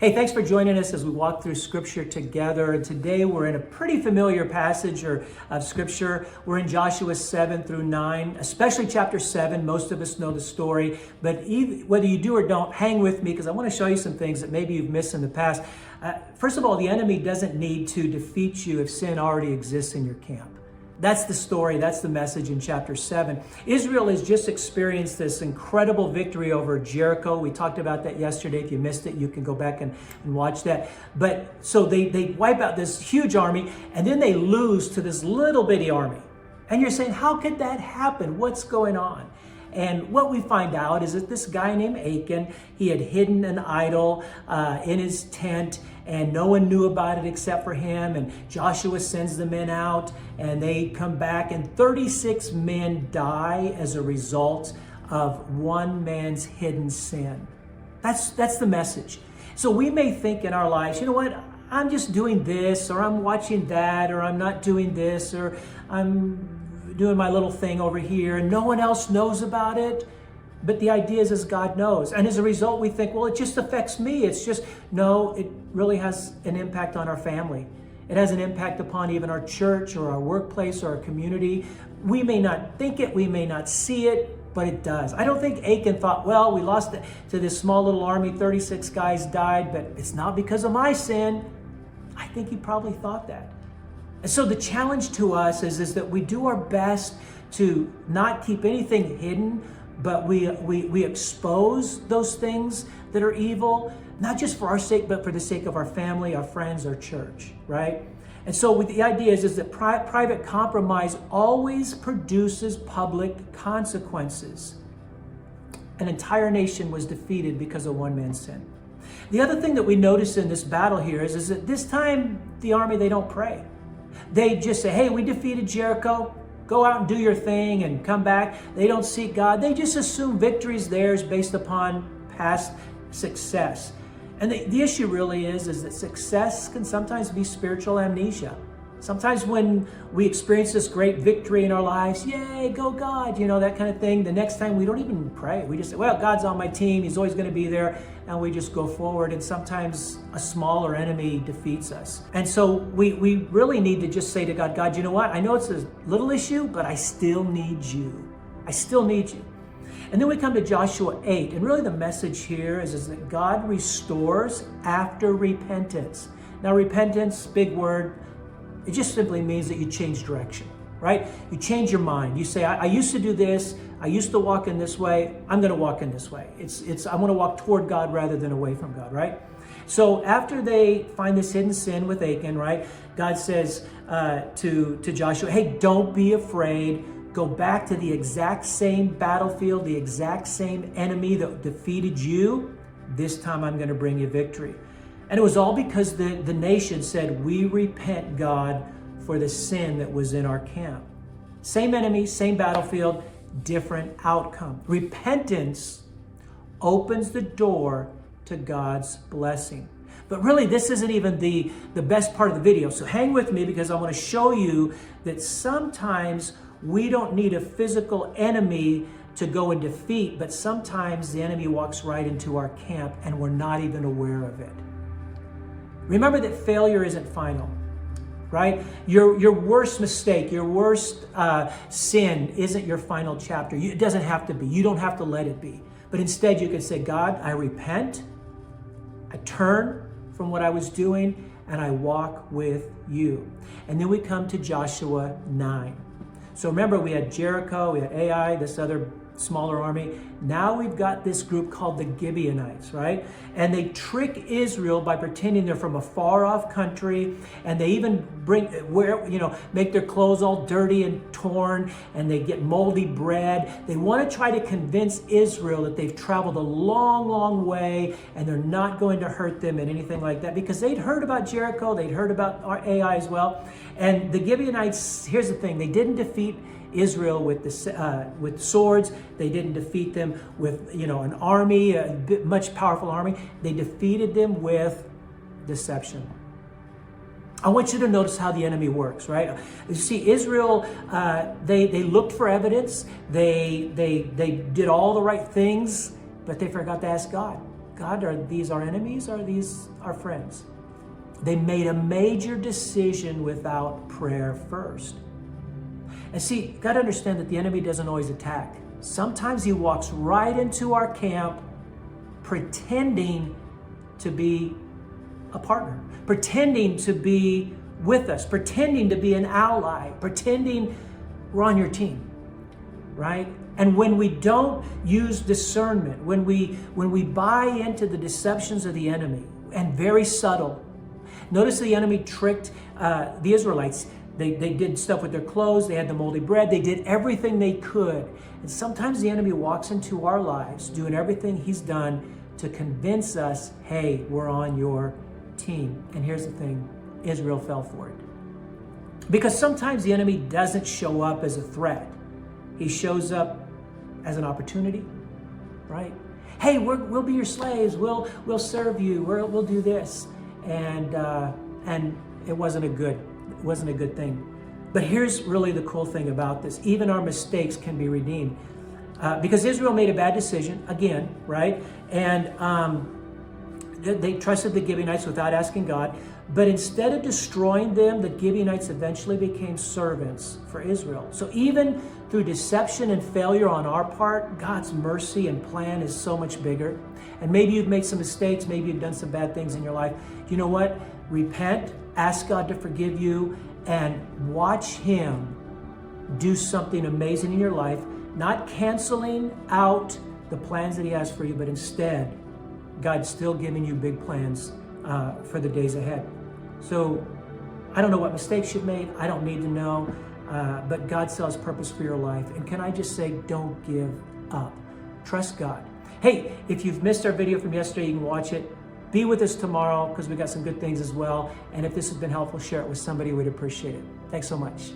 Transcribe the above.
Hey, thanks for joining us as we walk through Scripture together. And today we're in a pretty familiar passage of Scripture. We're in Joshua 7 through 9, especially chapter 7. Most of us know the story, but whether you do or don't, hang with me because I want to show you some things that maybe you've missed in the past. First of all, the enemy doesn't need to defeat you if sin already exists in your camp. That's the story, that's the message in chapter 7. Israel has just experienced this incredible victory over Jericho. We talked about that yesterday. If you missed it, you can go back and watch that. But so they wipe out this huge army, and then they lose to this little bitty army. And you're saying, how could that happen? What's going on? And what we find out is that this guy named Achan, he had hidden an idol in his tent, and no one knew about it except for him. And Joshua sends the men out, and they come back, and 36 men die as a result of one man's hidden sin. That's the message. So we may think in our lives, you know what? I'm just doing this, or I'm watching that, or I'm not doing this, or I'm doing my little thing over here and no one else knows about it. But the idea is God knows. And as a result, we think, well, it just affects me. It's just, no, it really has an impact on our family. It has an impact upon even our church or our workplace or our community. We may not think it, we may not see it, but it does. I don't think Achan thought, well, we lost to this small little army, 36 guys died, but it's not because of my sin. I think he probably thought that. And so the challenge to us is that we do our best to not keep anything hidden, but we expose those things that are evil, not just for our sake, but for the sake of our family, our friends, our church, right? And so the idea is that private compromise always produces public consequences. An entire nation was defeated because of one man's sin. The other thing that we notice in this battle here is that this time the army, they don't pray. They just say, hey, we defeated Jericho. Go out and do your thing and come back. They don't seek God. They just assume victory is theirs based upon past success. And the issue really is that success can sometimes be spiritual amnesia. Sometimes when we experience this great victory in our lives, yay, go God, that kind of thing. The next time we don't even pray. We just say, well, God's on my team. He's always going to be there. And we just go forward. And sometimes a smaller enemy defeats us. And so we really need to just say to God, God, you know what? I know it's a little issue, but I still need you. I still need you. And then we come to Joshua 8. And really the message here is that God restores after repentance. Now, repentance, big word. It just simply means that you change direction, right? You change your mind. You say, I used to do this. I used to walk in this way. I'm going to walk in this way. I'm going to walk toward God rather than away from God, right? So after they find this hidden sin with Achan, right? God says to Joshua, hey, don't be afraid. Go back to the exact same battlefield, the exact same enemy that defeated you. This time I'm going to bring you victory. And it was all because the nation said, we repent, God, for the sin that was in our camp. Same enemy, same battlefield, different outcome. Repentance opens the door to God's blessing. But really, this isn't even the best part of the video. So hang with me because I want to show you that sometimes we don't need a physical enemy to go and defeat, but sometimes the enemy walks right into our camp and we're not even aware of it. Remember that failure isn't final, right? Your worst mistake, your worst sin isn't your final chapter. It doesn't have to be. You don't have to let it be. But instead you can say, God, I repent. I turn from what I was doing and I walk with you. And then we come to Joshua 9. So remember, we had Jericho, we had Ai, this other smaller army. Now we've got this group called the Gibeonites, right? And they trick Israel by pretending they're from a far off country, and they even make their clothes all dirty and torn, and they get moldy bread. They want to try to convince Israel that they've traveled a long, long way and they're not going to hurt them and anything like that, because they'd heard about Jericho, they'd heard about Ai as well. And the Gibeonites, here's the thing, they didn't defeat Israel with swords. They didn't defeat them with an army, a much powerful army. They defeated them with deception. I want you to notice how the enemy works, right? You see, Israel, they looked for evidence. They did all the right things, but they forgot to ask God. God, are these our enemies? Are these our friends? They made a major decision without prayer first. And see, you got to understand that the enemy doesn't always attack. Sometimes he walks right into our camp pretending to be a partner, pretending to be with us, pretending to be an ally, pretending we're on your team, right? And when we don't use discernment, when we buy into the deceptions of the enemy, and very subtle. Notice the enemy tricked the Israelites. They did stuff with their clothes. They had the moldy bread. They did everything they could. And sometimes the enemy walks into our lives doing everything he's done to convince us, hey, we're on your team. And here's the thing, Israel fell for it. Because sometimes the enemy doesn't show up as a threat. He shows up as an opportunity, right? Hey, we'll be your slaves. We'll serve you. We'll do this. And it wasn't a good thing. But here's really the cool thing about this. Even our mistakes can be redeemed. Because Israel made a bad decision, again, right? And they trusted the Gibeonites without asking God. But instead of destroying them, the Gibeonites eventually became servants for Israel. So even through deception and failure on our part, God's mercy and plan is so much bigger. And maybe you've made some mistakes. Maybe you've done some bad things in your life. You know what? Repent, ask God to forgive you, and watch Him do something amazing in your life, not canceling out the plans that He has for you, but instead, God's still giving you big plans for the days ahead. So I don't know what mistakes you've made. I don't need to know. But God still has purpose for your life. And can I just say, don't give up. Trust God. Hey, if you've missed our video from yesterday, you can watch it. Be with us tomorrow because we got some good things as well. And if this has been helpful, share it with somebody. We'd appreciate it. Thanks so much.